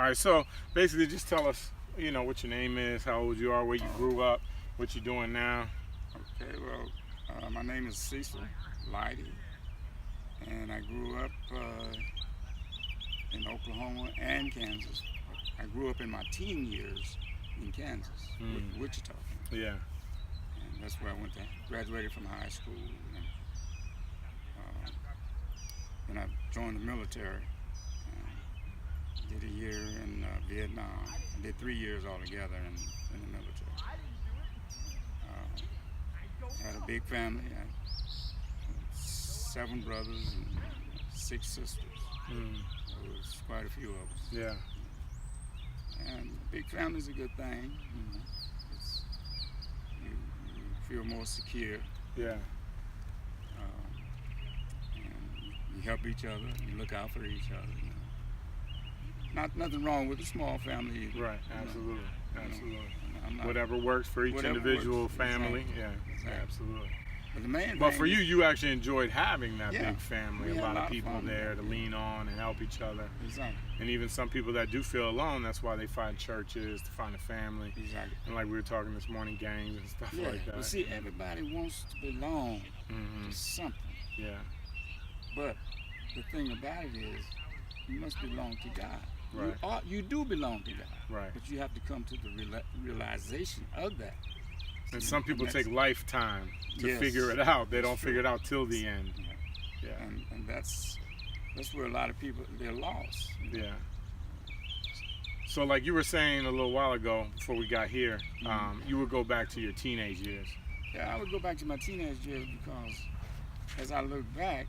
All right, so basically just tell us, what your name is, how old you are, where you grew up, what you're doing now. Okay, well, my name is Cecil Lyday, and I grew up in Oklahoma and Kansas. I grew up in my teen years in Kansas, Wichita. Yeah. And that's where I graduated from high school. And then I joined the military. Did a year in Vietnam. I did 3 years altogether in the military. Had a big family. I had 7 brothers and 6 sisters. There was quite a few of us. Yeah. And big family's a good thing. You feel more secure. Yeah. And you help each other. You look out for each other. Nothing wrong with a small family either. Right. Absolutely. Absolutely. Not, whatever works for each individual family. Exactly. Yeah. Exactly. Absolutely. But the main But thing for you actually enjoyed having that Yeah. big family, We a had lot of people fun. there to lean on and help each other. Exactly. And even some people that do feel alone, that's why they find churches, to find a family. Exactly. And like we were talking this morning, gangs and stuff like that. But see, everybody wants to belong to something. Yeah. But the thing about it is, you must belong to God. Right. You do belong to God. Right. But you have to come to the realization of that. And some people take lifetime to Yes. figure it out. They That's don't true. figure it out till the end. Yeah. Yeah. And that's where a lot of people, they're lost. Yeah. So like you were saying a little while ago before we got here, you would go back to your teenage years. Yeah, I would go back to my teenage years because as I look back,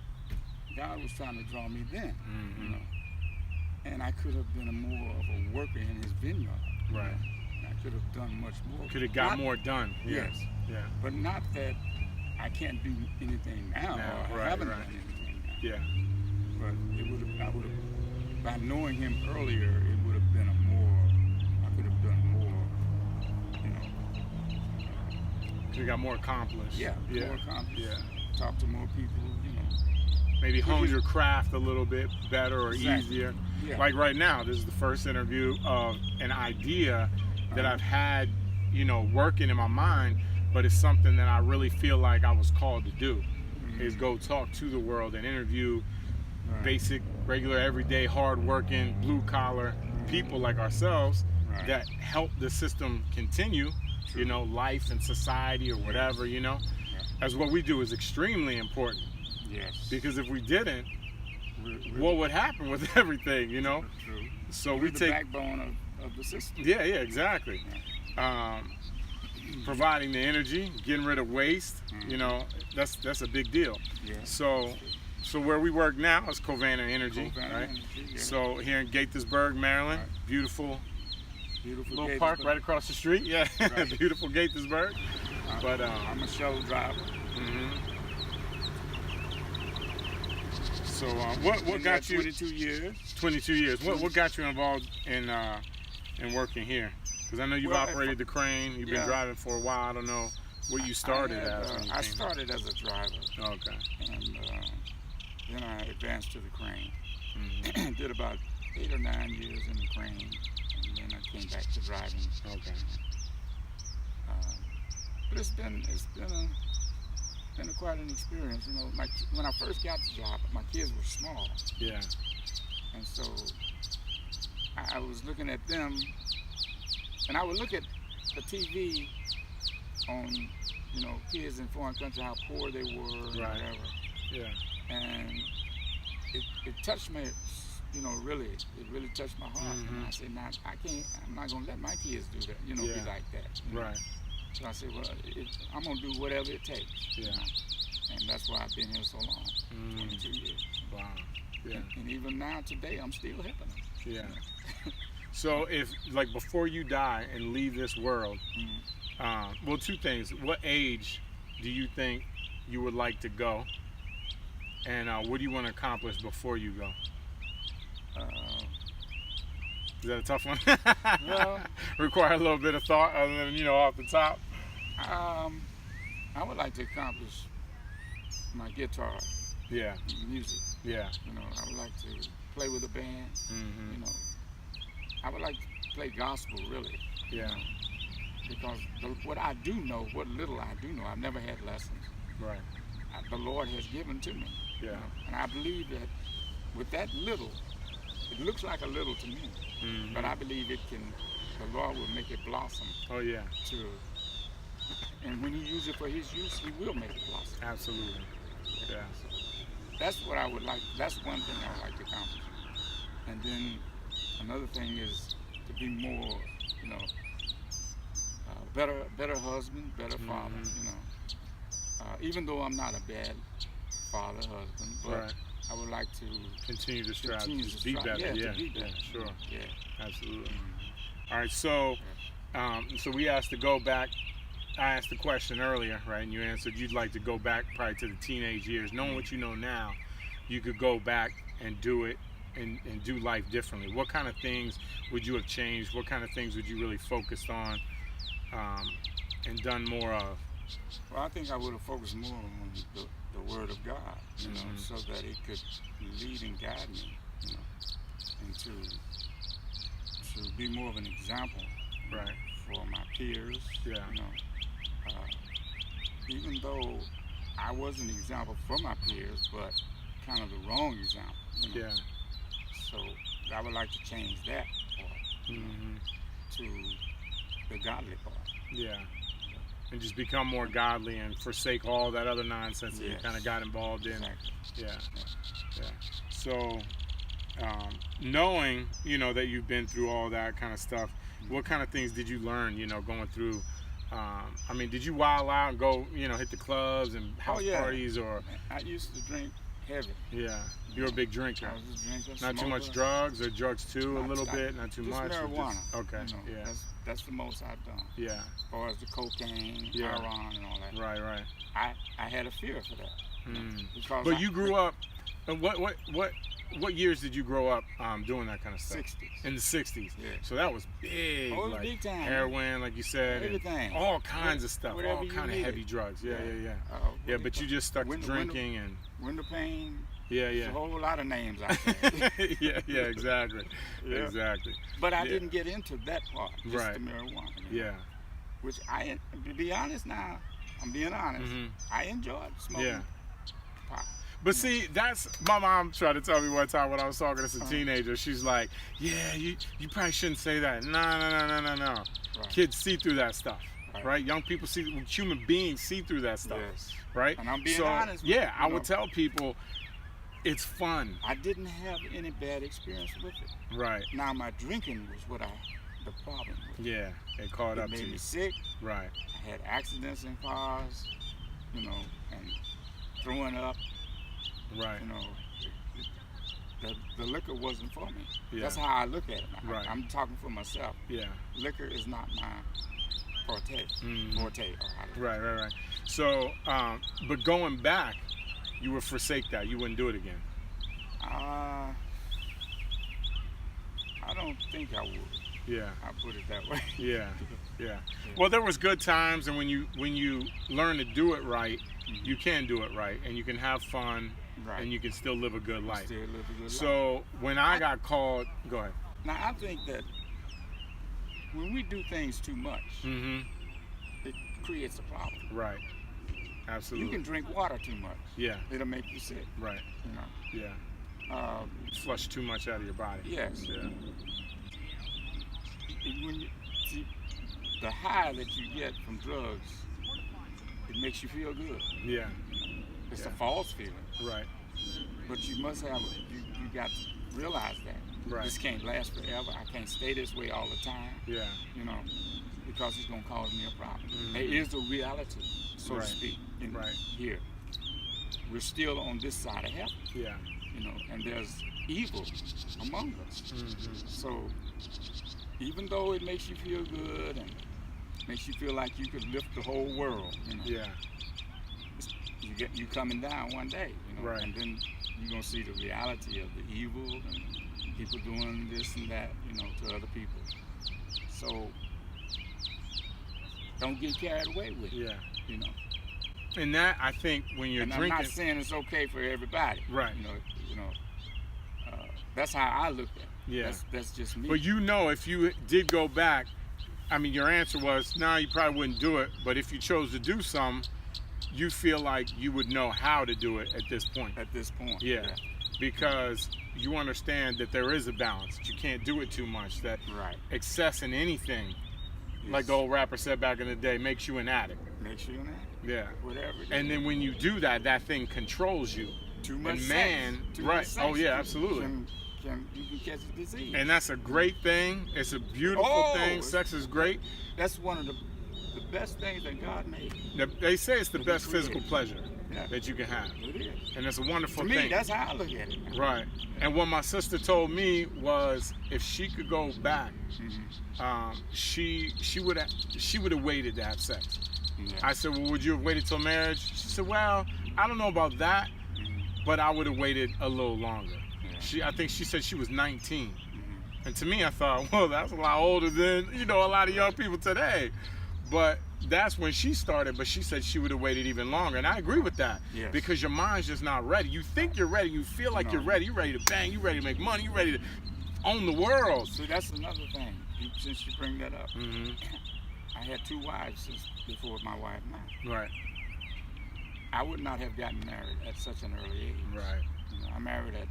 God was trying to draw me then. And I could have been more of a worker in his vineyard. Right. I could have done much more. Could have got more done. Yes. Yeah. But not that I can't do anything now, or I haven't done anything now. Yeah. But I would have, by knowing him earlier, it would have been I could have done more, Could have got more accomplished. more accomplished. Yeah. Talk to more people, Maybe hone your craft a little bit better or easier. Yeah. Like right now, this is the first interview of an idea that I've had, working in my mind, but it's something that I really feel like I was called to do, is go talk to the world and interview basic, regular, everyday, hard-working, blue-collar people like ourselves that help the system continue, life and society or whatever, as what we do is extremely important. Yes. Because if we didn't, what would happen with everything, True. So We're we the take backbone of the system. Yeah, exactly. Providing the energy, getting rid of waste, that's a big deal. Yeah. So where we work now is Covanta Energy, right? Energy, yeah. So here in Gaithersburg, Maryland, beautiful little Gaithersburg. park right across the street. Yeah, Right. beautiful Gaithersburg. But I'm a shuttle driver. So what got you 22 years? 22 years. What got you involved in working here? Because I know you've operated the crane. You've been driving for a while. I don't know what you started as. I started as a driver. Okay. And then I advanced to the crane. Did about 8 or 9 years in the crane, and then I came back to driving. Okay. But it's been quite an experience. When I first got the job, my kids were small. Yeah. And so I was looking at them, and I would look at the TV on, kids in foreign countries, how poor they were, and whatever. Yeah. And it touched me, really. It really touched my heart. And I said, I'm not gonna let my kids do that, be like that. Right. So I said, well, I'm gonna do whatever it takes. Yeah. And that's why I've been here so long, 22 years. Wow. Yeah. And even now, today, I'm still helping them. Yeah. So if, before you die and leave this world, well, 2 things. What age do you think you would like to go? And what do you want to accomplish before you go? Is that a tough one? Well, require a little bit of thought other than, off the top? I would like to accomplish my guitar music. Yeah. I would like to play with a band, I would like to play gospel, really. Yeah. Because what I do know, what little I do know, I've never had lessons. Right. The Lord has given to me. Yeah. And I believe that with that little, it looks like a little to me, Mm-hmm. but I believe the Lord will make it blossom. Oh yeah. And when He uses it for His use, He will make it blossom. Absolutely. Yeah. So that's what I would like. That's one thing I would like to accomplish. And then another thing is to be more, better husband, better father. Even though I'm not a bad father, husband, but Right. I would like to Continue to strive. continue Just to be strive. better. Yeah, Yeah. to be better. Yeah. Sure. Yeah. Absolutely. All right. So, so we asked to go back. I asked the question earlier, right? And you answered you'd like to go back probably to the teenage years. Knowing what you know now, you could go back and do it and do life differently. What kind of things would you have changed? What kind of things would you really focused on and done more of? Well, I think I would have focused more on the Word of God, so that it could lead and guide me, and to be more of an example, Right. for my peers. Yeah. Even though I was an example for my peers, but kind of the wrong example. Yeah. So I would like to change that part to the godly part. Yeah. And just become more godly and forsake all that other nonsense that you Yes. kind of got involved in. Exactly. Yeah. Yeah. So, knowing, that you've been through all that kind of stuff, what kind of things did you learn, going through? Did you wild out and go, hit the clubs and house parties or? I used to drink heavy. Yeah. You're a big drinker. I was a drinker. Not too much smoker. drugs or drugs too, a little bit, not too Just much. or marijuana. Okay. Yeah. That's the most I've done. Yeah. As far as the cocaine, Yeah. heroin, and all that. Right. I had a fear for that. Because But you grew up. What years did you grow up doing that kind of stuff? 60s. In the 60s. Yeah. So that was big. Oh, it was like big time. heroin, like you said. and Everything. all kinds of stuff. Whatever All you kind of needed. heavy drugs. Yeah. What But you just stuck to drinking and. Window pane. Yeah. There's a whole lot of names out there. yeah, exactly. Yeah. Exactly. But I didn't get into that part, just Right. the marijuana. Yeah. Which to be honest now, I'm being honest, I enjoyed smoking Yeah. pot. But see, that's my mom tried to tell me one time when I was talking to some teenager. She's like, "Yeah, you probably shouldn't say that. No. Right. Kids see through that stuff, Right. right? Young people human beings see through that stuff, Yes. right? And I'm being so, honest. Yeah, I would tell people, it's fun, I didn't have any bad experience with it. right? Now my drinking was the problem with. Yeah, it caught It up to made you, me sick. right? I had accidents in cars, and throwing up. Right. The liquor wasn't for me. Yeah. That's how I look at it. Right. I'm talking for myself. Yeah. Liquor is not my forte. Right. So, but going back, you would forsake that. You wouldn't do it again. I don't think I would. Yeah. I'll put it that way. Yeah. Well, there was good times, and when you learn to do it right, you can do it right, and you can have fun, Right. and you can still live a good life. Still live a good life. So when I got called, go ahead. Now I think that when we do things too much, it creates a problem. Right. Absolutely. You can drink water too much. Yeah. It'll make you sick. Right. Yeah. Flush too much out of your body. Yes. Yeah. When you see the high that you get from drugs, it makes you feel good. Yeah. It's a false feeling. Right. But you must have you got to realize that. Right. This can't last forever. I can't stay this way all the time. Yeah. Because it's gonna cause me a problem. There is a reality, so Right. to speak, Right. here. We're still on this side of heaven. Yeah. And there's evil among us. So even though it makes you feel good and makes you feel like you could lift the whole world, Yeah. you coming down one day, Right. and then you're gonna see the reality of the evil and people doing this and that, to other people. So don't get carried away with it. Yeah. And that, I think, when you're And drinking. I'm not saying it's okay for everybody. Right. That's how I look at it. Yeah. That's just me. But you know, if you did go back, I mean, your answer was, no, you probably wouldn't do it. But if you chose to do some, you feel like you would know how to do it at this point. At this point. Yeah. Because you understand that there is a balance. That you can't do it too much. That Right. excess in anything, Yes. like the old rapper said back in the day, makes you an addict. Make sure you're not. Yeah. Whatever. And then when you do that, that thing controls you. too much And sex. man, Too right. much sex Oh, yeah, absolutely. You can catch a disease. And that's a great thing. It's a beautiful Oh, thing. Sex is great. That's one of the best things that God made. They say it's the It best is. physical pleasure Yeah. that you can have. It is. And it's a wonderful To me, thing. that's how I look at it. Right. And what my sister told me was if she could go back, she would have waited to have sex. Yeah. I said, well, would you have waited till marriage? She said, well, I don't know about that, but I would have waited a little longer. Yeah. I think she said she was 19. And to me, I thought, well, that's a lot older than, a lot of young people today. But that's when she started, but she said she would have waited even longer. And I agree with that. Yes. Because your mind's just not ready. You think you're ready. You feel like you're ready. You're ready to bang. You're ready to make money. You're ready to own the world. See, that's another thing. Since you bring that up, Mm-hmm. I had 2 wives before my wife now. Right. I would not have gotten married at such an early age. Right. I married at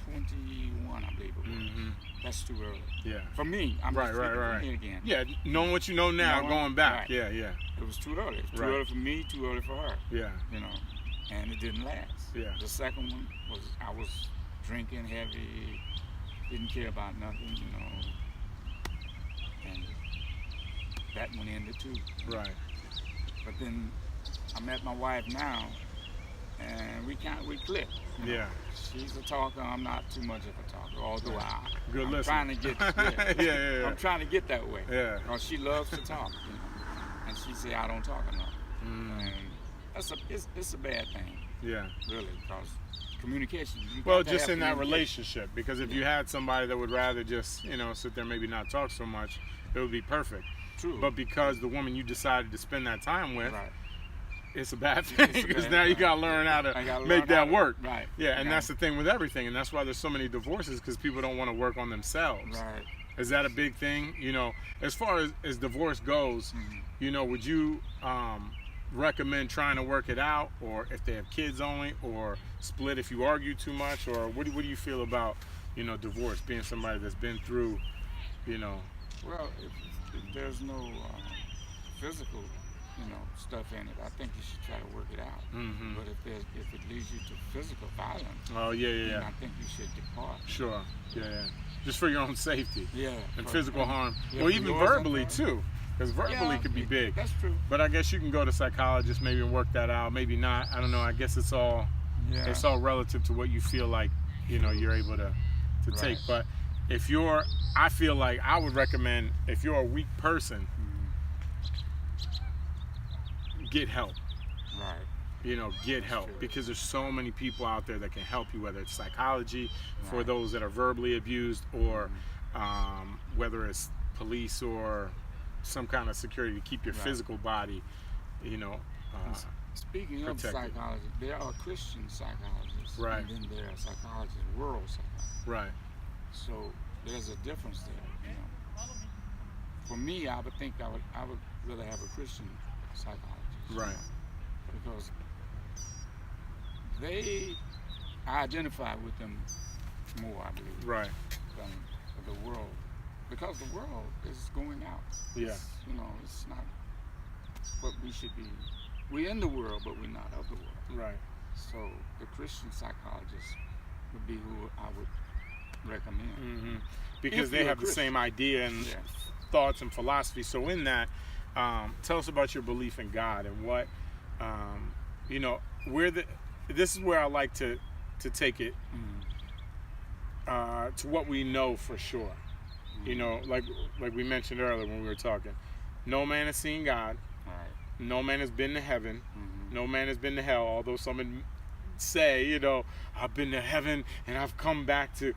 21, I believe it was. Mm-hmm. That's too early. Yeah. For me, I'm Right, just speaking right. for me again. Yeah, knowing what you know now, Knowing- going back. right. Yeah, yeah, It was too early. It was too Right. early for me, too early for her. yeah. And it didn't last. Yeah. The second one was I was drinking heavy, didn't care about nothing, and that one ended too. Right. But then I met my wife now, and we clicked. Yeah. She's a talker. I'm not too much of a talker, although Good I'm listener. trying to get. Yeah. I'm trying to get that way. Yeah. Because she loves to talk, and she say I don't talk enough, and it's a bad thing, Yeah. really, because communication. You Well, got to just have in that communication. relationship, because if you had somebody that would rather just, sit there, maybe not talk so much, it would be perfect. True. But because the woman you decided to spend that time with, Right. it's a bad thing, It's a because bad now you thing. got to learn how I to gotta make learn that how to- work. right. Yeah, and Yeah. that's the thing with everything, and that's why there's so many divorces, because people don't want to work on themselves. Right. Is that a big thing? As far as divorce goes, would you recommend trying to work it out, or if they have kids only, or split if you argue too much, or what do you feel about, divorce, being somebody that's been through, Well, if there's no physical, stuff in it, I think you should try to work it out. Mhm. But if it leads you to physical violence, Oh yeah, then yeah, I think you should depart. sure, yeah, just for your own safety Yeah. and physical harm, yeah, or for even yours and verbally hers. too, because verbally Yeah, could be big. That's true. But I guess you can go to psychologists maybe and work that out. Maybe not. I don't know. I guess it's all relative to what you feel like you're able to take. But I feel like I would recommend, if you're a weak person, get help. Right. Get help, true. because there's so many people out there that can help you, whether it's psychology for Right. those that are verbally abused, or whether it's police or some kind of security to keep your Right. physical body, Speaking of protected. psychology, there are Christian psychologists, Right. and then there are psychologists, world psychologists. right. So there's a difference there. For me, I would think I would rather have a Christian psychologist. Right. Because I identify with them more, I believe, Right. than the world. Because the world is going out. Yeah. It's not what we should be. We're in the world, but we're not of the world. Right. So the Christian psychologist would be who I would recommend. Hmm. Because If they you're a have the Christian. same idea and Yeah. thoughts and philosophy. So in that, tell us about your belief in God and what, this is where I like to take it to what we know for sure. Like we mentioned earlier when we were talking, no man has seen God. All right. No man has been to heaven. Mhm. No man has been to hell. Although some would say, I've been to heaven and I've come back to,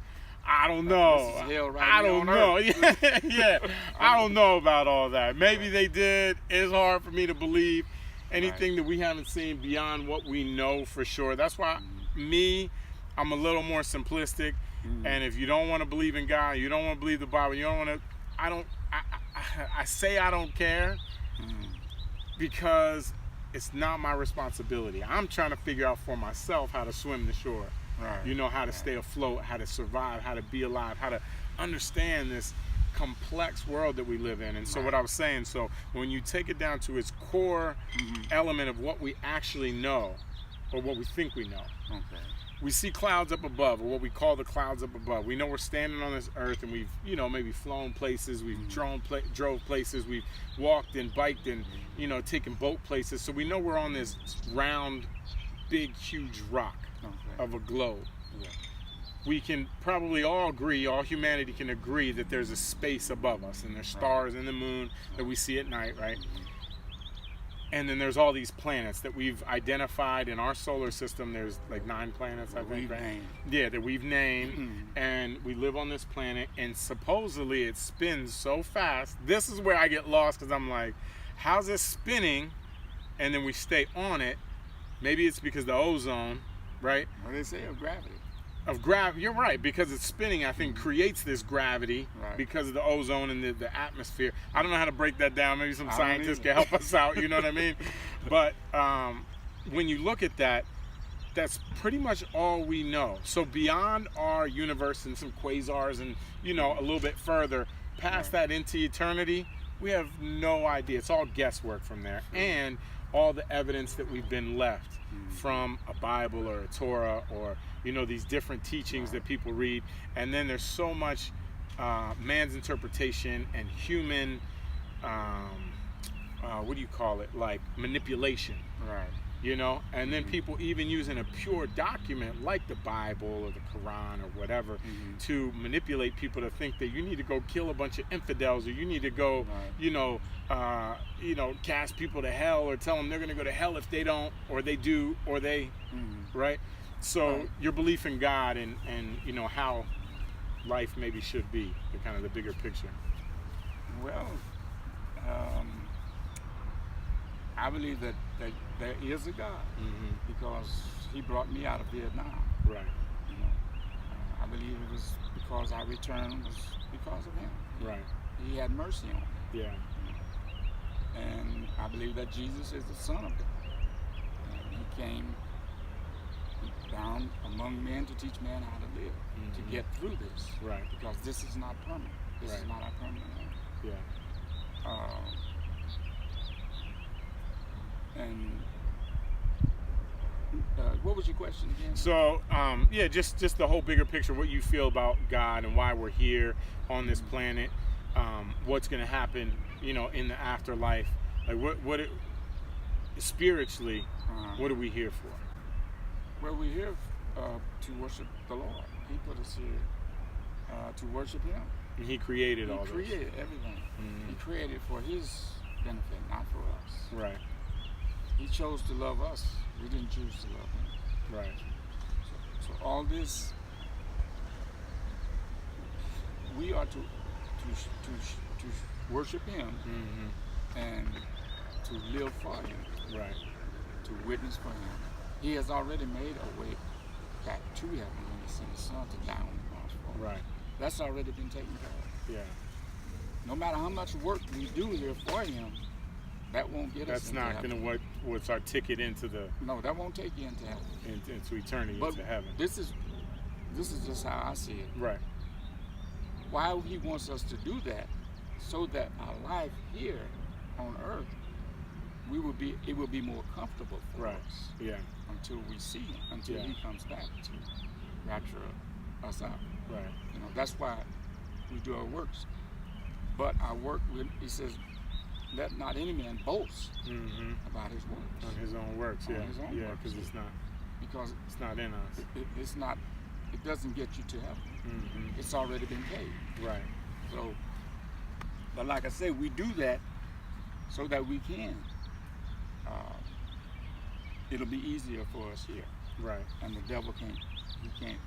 I don't know. This is hell right I here don't on know. earth. Yeah. I don't know about all that. Maybe they did. It's hard for me to believe anything that we haven't seen beyond what we know for sure. That's why I'm a little more simplistic. And if you don't want to believe in God, you don't want to believe the Bible, you don't want to, I say I don't care because it's not my responsibility. I'm trying to figure out for myself how to swim the shore. Right. You know, how to stay afloat, how to survive, how to be alive, how to understand this complex world that we live in. And so what I was saying, so when you take it down to its core element of what we actually know, or what we think we know. Okay. We see clouds up above, or what we call the clouds up above. We know we're standing on this earth, and we've, you know, maybe flown places, we've drove places, we've walked and biked and, you know, taken boat places. So we know we're on this round, big, huge rock of a globe. Yeah. We can probably all agree, all humanity can agree that there's a space above us, and there's stars and the moon that we see at night, right? And then there's all these planets that we've identified in our solar system. There's like 9 planets, I think, right? Yeah, that we've named. And we live on this planet, and supposedly it spins so fast. This is where I get lost, because I'm like, how's it spinning? And then we stay on it. Maybe it's because the ozone, right? What they say of gravity. Of gravity, you're right, because it's spinning, I think, creates this gravity because of the ozone and the atmosphere. I don't know how to break that down. Maybe some scientists can help us out, you know what I mean? But when you look at that, that's pretty much all we know. So beyond our universe and some quasars and, you know, a little bit further, past that into eternity, we have no idea. It's all guesswork from there. And all the evidence that we've been left from a Bible or a Torah, or, you know, these different teachings that people read. And then there's so much man's interpretation and human, what do you call it? Like manipulation. Right. You know, and then people even using a pure document like the Bible or the Quran or whatever to manipulate people to think that you need to go kill a bunch of infidels, or you need to go, you know, cast people to hell, or tell them they're going to go to hell if they don't, or they do, or they, right? So your belief in God and you know how life maybe should be, the kind of the bigger picture. Well, I believe that there is a God because He brought me out of Vietnam. Right. You know, I believe it was because I returned was because of Him. Right. He had mercy on me. Yeah. And I believe that Jesus is the Son of God. And He came down among men to teach man how to live, to get through this. Right. Because this is not permanent. This is not our permanent life. Yeah. And what was your question again? So, yeah, just the whole bigger picture, what you feel about God and why we're here on this planet, what's going to happen, you know, in the afterlife, like spiritually, what are we here for? Well, we're here to worship the Lord. He put us here to worship Him. And He created all this. He created everything. He created for His benefit, not for us. Right. He chose to love us. We didn't choose to love Him. Right. So all this, we are to worship Him and to live for Him. Right. To witness for Him. He has already made a way back to heaven when He sent His Son to die on the cross for us. Right. That's already been taken care of. Yeah. No matter how much work we do here for Him, that won't get us into heaven. That's not going to what's our ticket into the... No, that won't take you into heaven. Into eternity, but into heaven. This is just how I see it. Right. Why He wants us to do that, so that our life here on earth, it will be more comfortable for us. Yeah. Until we see Him, until He comes back to rapture us out. Right. You know, that's why we do our works. But our work, He says, let not any man boast about his works. On his own works, yeah. Because it's not in us. It's not. It doesn't get you to heaven. It's already been paid. Right. So, but like I say, we do that so that we can. It'll be easier for us here. Right. And the devil can't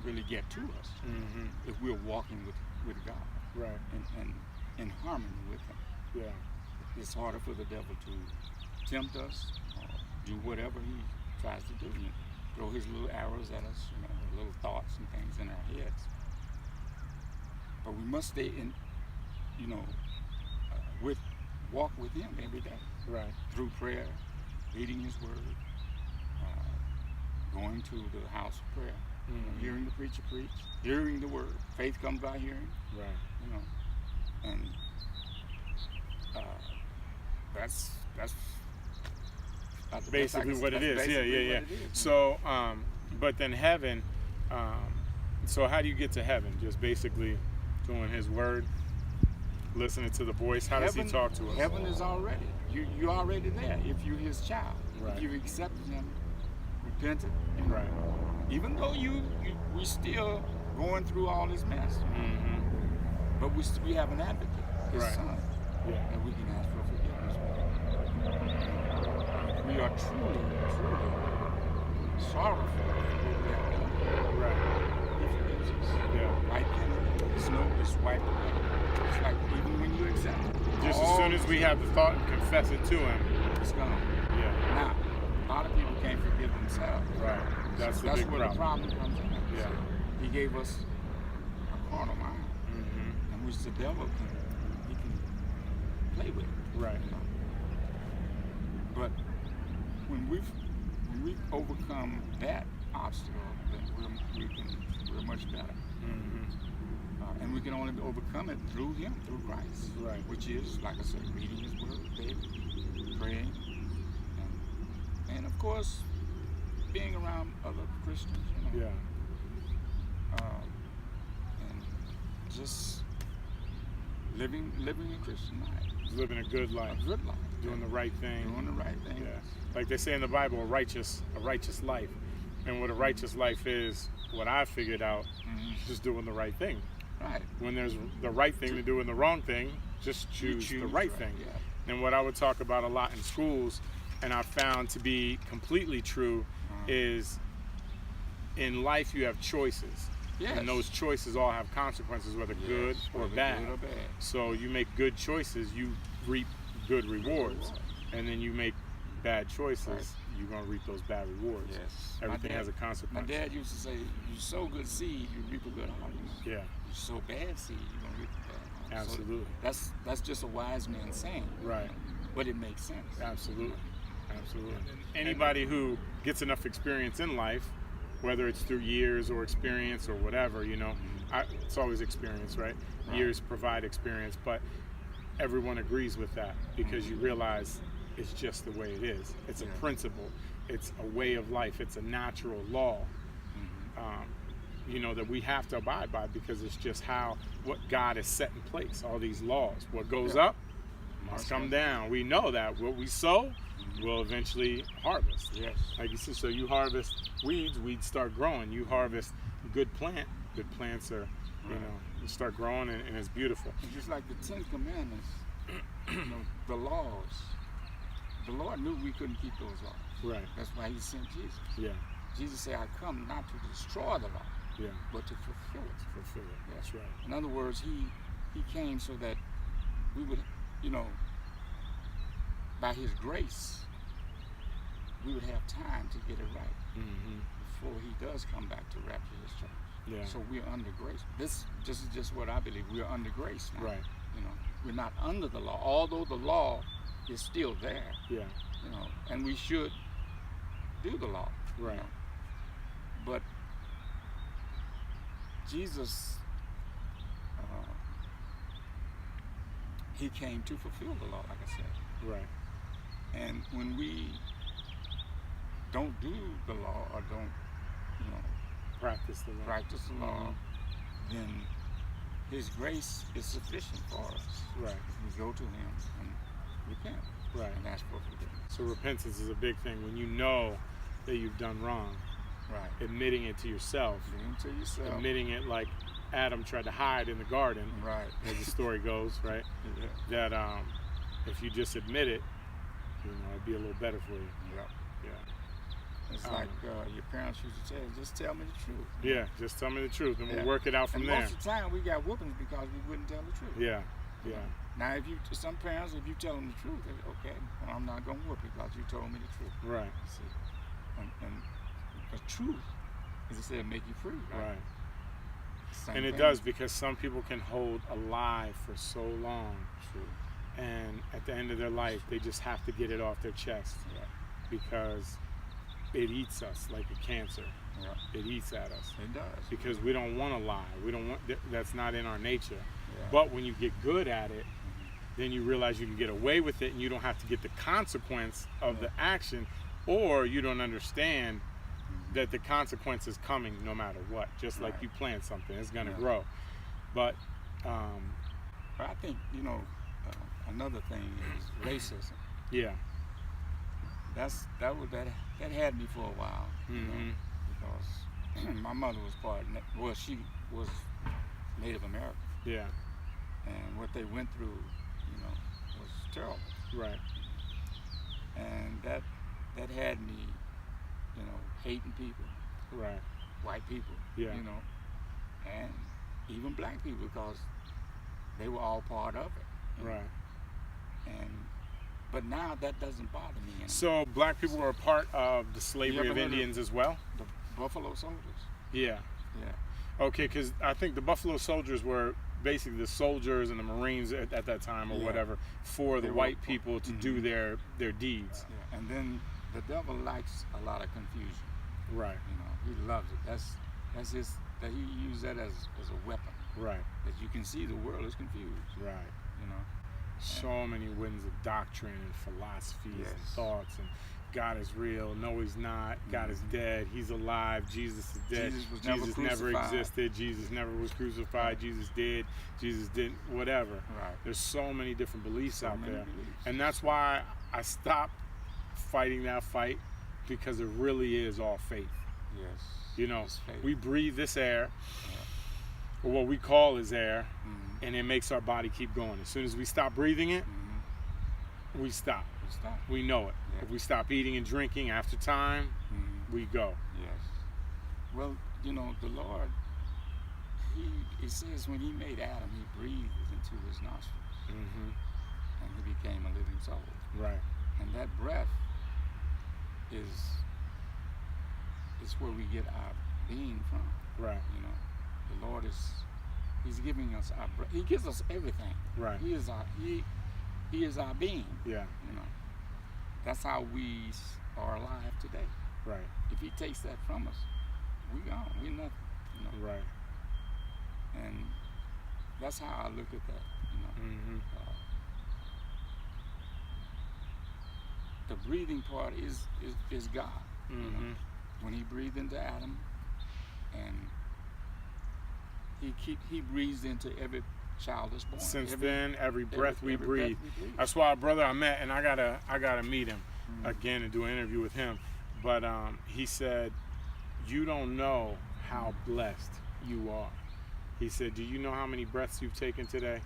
really get to us if we're walking with God. Right. And in harmony with Him. Yeah. It's harder for the devil to tempt us or do whatever he tries to do. Throw his little arrows at us, little thoughts and things in our heads. But we must stay in, you know, walk with Him every day. Right. Through prayer, reading His Word, going to the house of prayer, you know, hearing the preacher preach, hearing the Word. Faith comes by hearing. Right. You know, and that's basically what it is. Basically Yeah. what it is. So, but then heaven. So how do you get to heaven? Just basically doing His Word, listening to the voice. How does He talk to us? Heaven is already. You're already there if you're His child. Right. If you've accepted Him, repented. You know, Right. Even though we still going through all this mess. You know? But we have an advocate, His Right. Son, Yeah. that we can ask for forgiveness with. We are truly sorrowful for what we have done. Right. He forgives us. Yeah. Right then, the snow is wiped away. It's like even when you accept it. Just as soon as we have the thought and confess it to Him. It's gone. Yeah. Now, a lot of people can't forgive themselves. Right. That's the big where problem. the problem comes in. Yeah. So He gave us a carnal mind, in which the devil can play with. Right. You know? But when we've overcome that obstacle, then we're much better. And we can only overcome it through Him, through Christ. Right. Which is, like I said, reading His Word daily, praying, and of course, being around other Christians. You know? Yeah. And just living a Christian life. Living a good life. A good life. Doing the right thing. Doing the right thing. Yeah. Like they say in the Bible, a righteous life. And what a righteous life is, what I figured out, just doing the right thing. Right. When there's the right thing to do and the wrong thing, just choose the right thing. Yeah. And what I would talk about a lot in schools, and I found to be completely true, is in life you have choices. Yes. And those choices all have consequences, whether good or bad. Good or bad. So you make good choices, you reap good rewards. And then you make bad choices, you're going to reap those bad rewards. Yes. Everything has a consequence. My dad used to say, you sow good seed, you reap a good harvest. Yeah. You sow bad seed, you're going to reap a bad harvest. Absolutely. So that's just a wise man saying. Right. But it makes sense. Absolutely. Absolutely. Anybody who gets enough experience in life, whether it's through years or experience or whatever, you know, it's always experience, right? Years provide experience, but everyone agrees with that because you realize it's just the way it is. It's a principle. It's a way of life. It's a natural law, you know, that we have to abide by because it's just what God has set in place, all these laws. What goes up must come down. We know that what we sow, we'll eventually harvest. Yes. Like you see, so you harvest weeds start growing. You harvest good plants are, you know, you start growing and it's beautiful. And just like the Ten Commandments, you know, the laws, the Lord knew we couldn't keep those laws. Right. That's why He sent Jesus. Yeah. Jesus said, I come not to destroy the law, but to fulfill it. Fulfill it. That's right. In other words, He came so that we would, you know, by His grace, we would have time to get it right before He does come back to rapture His church. Yeah. So we're under grace. This is just what I believe. We're under grace now. Right. You know, we're not under the law, although the law is still there. Yeah. You know, and we should do the law. Right. You know? But Jesus, He came to fulfill the law, like I said. Right. And when we don't do the law or don't, you know, Practice the law. then His grace is sufficient for us. Right. If we go to Him and repent. Right. And ask for forgiveness. So repentance is a big thing. When you know that you've done wrong, Right. admitting it to yourself, To yourself. admitting it like Adam tried to hide in the garden, Right. as the story goes, right? Yeah. That if you just admit it, you know, it'd be a little better for you. Yeah. Yeah. It's like your parents used to say, just tell me the truth. Yeah, just tell me the truth, and we'll Yeah. work it out from And there. most of the time, we got whoopings because we wouldn't tell the truth. Yeah, yeah, Now, some parents, if you tell them the truth, they say, okay, well, I'm not gonna whoop you because you told me the truth. right. See, and the truth as I said, make you free. Right. Right. Same And it thing. does, because some people can hold a lie for so long, True. and at the end of their life, they just have to get it off their chest, Yeah. because it eats us like a cancer. Yeah. It eats at us It does. because we don't want to lie. We don't want that's not in our nature. Yeah. But when you get good at it, then you realize you can get away with it, and you don't have to get the consequence of the action, or you don't understand that the consequence is coming no matter what. Just like Right. you plant something, it's going to Yeah. grow. But But I think, another thing is racism. yeah. That had me for a while. Mhm. Because my mother was she was Native American, Yeah. and what they went through, was terrible. Right. And that had me, hating people, Right. white people, Yeah. and even black people, because they were all part of it. Right. But now that doesn't bother me anymore. So black people were a part of the slavery You of ever heard of Indians as well? The Buffalo Soldiers. Yeah. Yeah. Okay, because I think the Buffalo Soldiers were basically the soldiers and the Marines at that time, or Yeah. whatever, for They the were white people to do their deeds. Yeah. And then the devil likes a lot of confusion. Right. He loves it. That's his. That he used that as a weapon. Right. That you can see the world is confused. Right. You know. So many winds of doctrine and philosophies and Yes. thoughts, and God is real. No, he's not. God is dead. He's alive. Jesus is dead. Jesus was never never crucified. existed. Jesus never was crucified. Jesus did. Jesus didn't. Whatever. Right. There's so many different beliefs out many there, beliefs. and that's why I stopped fighting that fight, because it really is all faith. Yes. It's faith. We breathe this air, or what we call is air, Mhm. and it makes our body keep going. As soon as we stop breathing it, Mhm. we stop. We stop. We know it. Yeah. If we stop eating and drinking after time, Mhm. we go. Yes. Well, the Lord, it says when he made Adam, he breathed into his nostrils, Hmm. and he became a living soul. Right. And that breath is where we get our being from. Right. The Lord he's giving us our breath. He gives us everything. Right. He is our being. Yeah. That's how we are alive today. Right. If he takes that from us, we gone. We nothing. Right. And that's how I look at that. Hmm. The breathing part is God. Hmm. When he breathed into Adam, and he breathes into every child that's born. Since then, every breath we breathe. breathe. That's why a brother I met, and I gotta meet him again and do an interview with him. But he said, "You don't know how blessed you are." He said, "Do you know how many breaths you've taken today?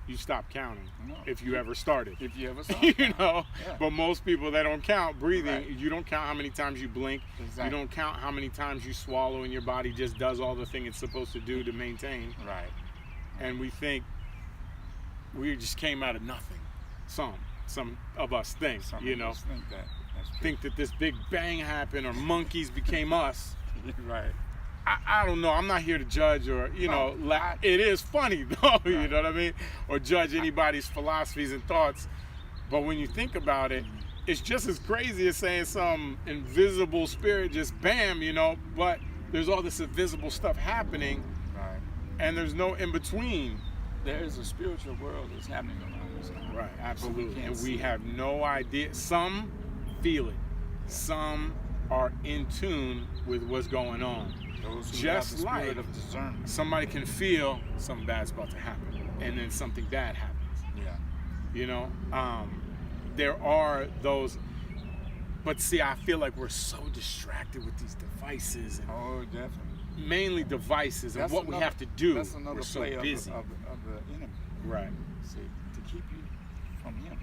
You stop counting No. if you ever started." If you ever saw Yeah. But But most people, they don't count breathing. Right. You don't count how many times you blink. Exactly. You don't count how many times you swallow, and your body just does all the thing it's supposed to do to maintain. right. And we think we just came out of nothing. Some of us think, Some of us think that. That's true. think that this big bang happened, or monkeys became us. right. I don't know. I'm not here to judge, or it is funny though. You Right. know what I mean? Or judge anybody's philosophies and thoughts. But when you think about it, it's just as crazy as saying some invisible spirit just bam, But there's all this invisible stuff happening, Right. and there's no in between. There is a spiritual world that's happening around us now. Right, absolutely. can't And see we it. have no idea. Some feel it. Some are in tune with what's going on. Those who Just have the like spirit of discernment. somebody can feel something bad's about to happen, and then something bad happens. Yeah. There are those, but see, I feel like we're so distracted with these devices, and Oh, definitely. mainly devices, and That's what we another- have to do. That's another We're so play busy. of the enemy. Right. See, to keep you from him,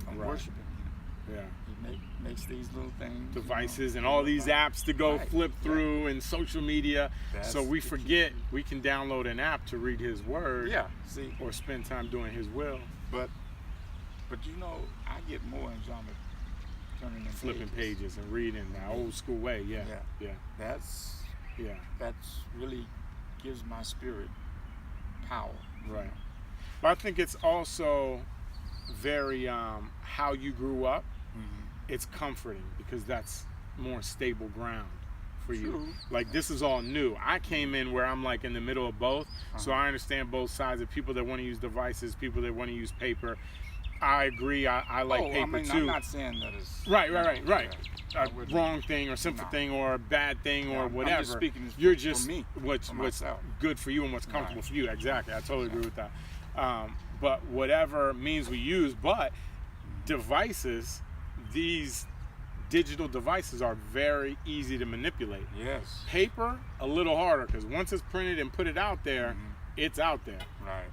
from Right. worshiping him. Yeah. He makes these little things. Devices and all these apps to go Right. flip through, and social media. That's So we the forget we can download an app to read his word. Yeah. See, Or spend time doing his will. but I get more enjoyment turning them flipping pages and reading the old school way. Yeah. That's really gives my spirit power. Right. But I think it's also very how you grew up. It's comforting because that's more stable ground for you. True. Like this is all new. I came in where I'm like in the middle of both, so I understand both sides of people that want to use devices, people that want to use paper. I agree. I like paper too. I'm not saying that it's right. A wrong thing or sinful thing or a bad thing or whatever. I'm just speaking You're just for me, what's good for you and what's comfortable for you. Exactly. I totally agree with that. But whatever means we use, but devices, these digital devices are very easy to manipulate. Yes. Paper, a little harder because once it's printed and put it out there, it's out there. Right.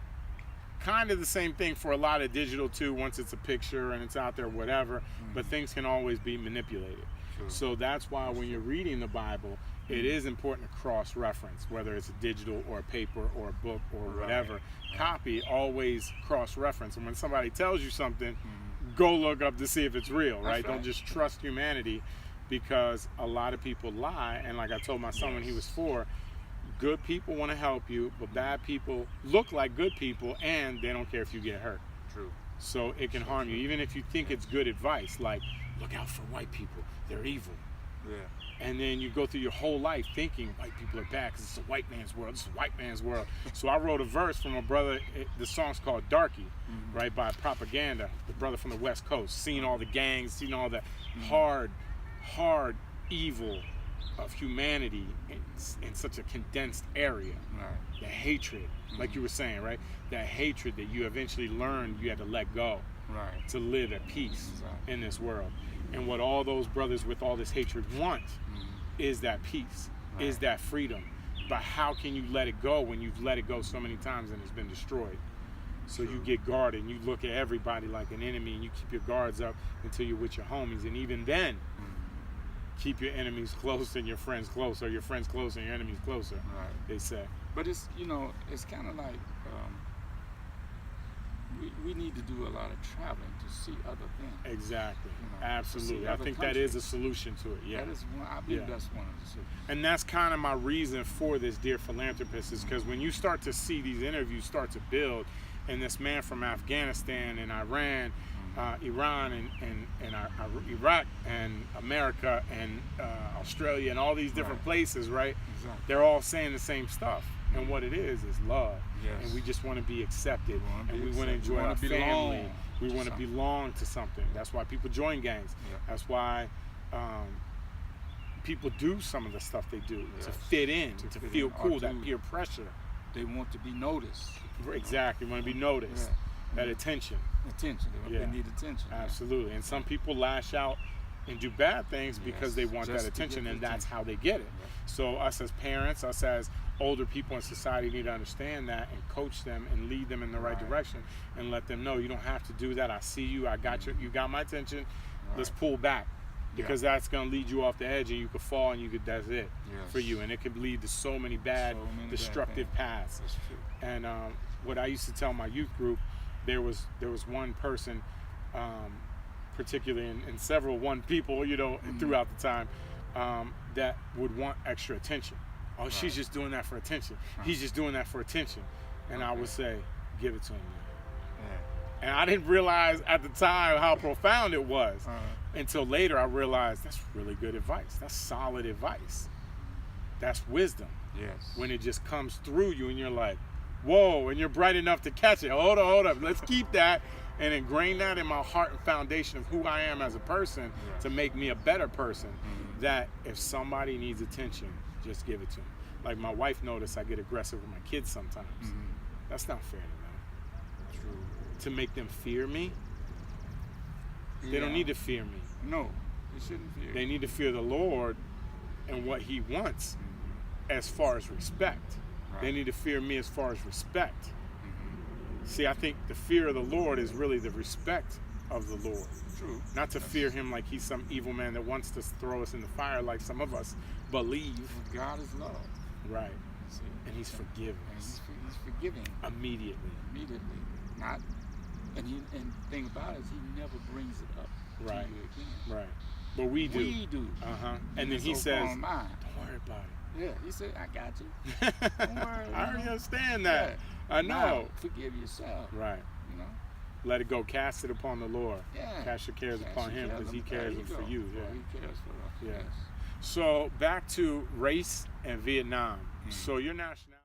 Kind of the same thing for a lot of digital too. Once it's a picture and it's out there, whatever, but things can always be manipulated. True. So that's why when you're reading the Bible, it is important to cross-reference, whether it's a digital or a paper or a book or whatever. Copy, always cross-reference. And when somebody tells you something, go look up to see if it's real, right? Don't just trust humanity, because a lot of people lie. And like I told my son when he was 4, good people want to help you, but bad people look like good people and they don't care if you get hurt. True. So it can harm you, even if you think it's good advice, like look out for white people, they're evil. Yeah. And then you go through your whole life thinking white people are bad because it's a white man's world. This is a white man's world. So I wrote a verse from a brother. The song's called Darky, right, by Propaganda, the brother from the West Coast. Seen all the gangs, seen all the hard evil of humanity in such a condensed area. Right. The hatred, like you were saying, right? That hatred that you eventually learned you had to let go to live at peace in this world. And what all those brothers with all this hatred want is that peace, is that freedom. But how can you let it go when you've let it go so many times and it's been destroyed? So you get guarded and you look at everybody like an enemy and you keep your guards up until you're with your homies. And even then, keep your enemies close and your friends close, or your friends close and your enemies closer, they say. But it's, it's kind of like we need to do a lot of traveling to see other things. Exactly. Absolutely. I think that is a solution to it. Yeah. That is one. I believe that's one of the solutions. And that's kind of my reason for this, Dear Philanthropist, is because when you start to see these interviews start to build, and this man from Afghanistan and Iran, Iran and Iraq and America and Australia and all these different places, right? Exactly. They're all saying the same stuff. And what it is love. Yes. And we just want to be accepted. And we want to enjoy our family. We want to belong to something. That's why people join gangs. Yeah. That's why people do some of the stuff they do to fit in, to feel cool, that peer pressure. They want to be noticed. Exactly, want to be noticed. That attention. Attention. They need attention. Absolutely. And some people lash out and do bad things because they want that attention, and that's how they get it. So us as parents, us as older people in society need to understand that and coach them and lead them in the right direction and let them know you don't have to do that. I see you. I got you got my attention. Let's pull back, because that's going to lead you off the edge and you could fall and that's it for you. And it could lead to so many bad, destructive paths. That's true. And what I used to tell my youth group, there was one person, particularly in several people, throughout the time, that would want extra attention. Oh, she's just doing that for attention. He's just doing that for attention. And I would say, give it to him. And I didn't realize at the time how profound it was. Until later I realized that's really good advice. That's solid advice. That's wisdom. Yes. When it just comes through you and you're like, whoa, and you're bright enough to catch it. Hold up. Let's keep that and ingrain that in my heart and foundation of who I am as a person to make me a better person. That if somebody needs attention, just give it to them. Like my wife noticed I get aggressive with my kids sometimes. That's not fair to them. True. To make them fear me, they don't need to fear me. No, they shouldn't fear. They need to fear the Lord and what He wants as far as respect. They need to fear me as far as respect. See, I think the fear of the Lord is really the respect of the Lord. True. Not to fear Him like He's some evil man that wants to throw us in the fire like some of us believe. God is love. Right. See? And He's forgiving. He's forgiving. Immediately. Not And the thing about it is he never brings it up Right. to you again. Right. But we do. We do. And then he so says, far on mine. don't worry about it. Yeah, he said, I got you. Don't worry. I already understand that. Yeah. I know. Now, forgive yourself. Right. You know? Let it go. Cast it upon the Lord. Yeah. Cast your cares upon him because he cares them for you. Yeah. He cares for us. Yeah. Yes. So back to race and Vietnam. So your nationality.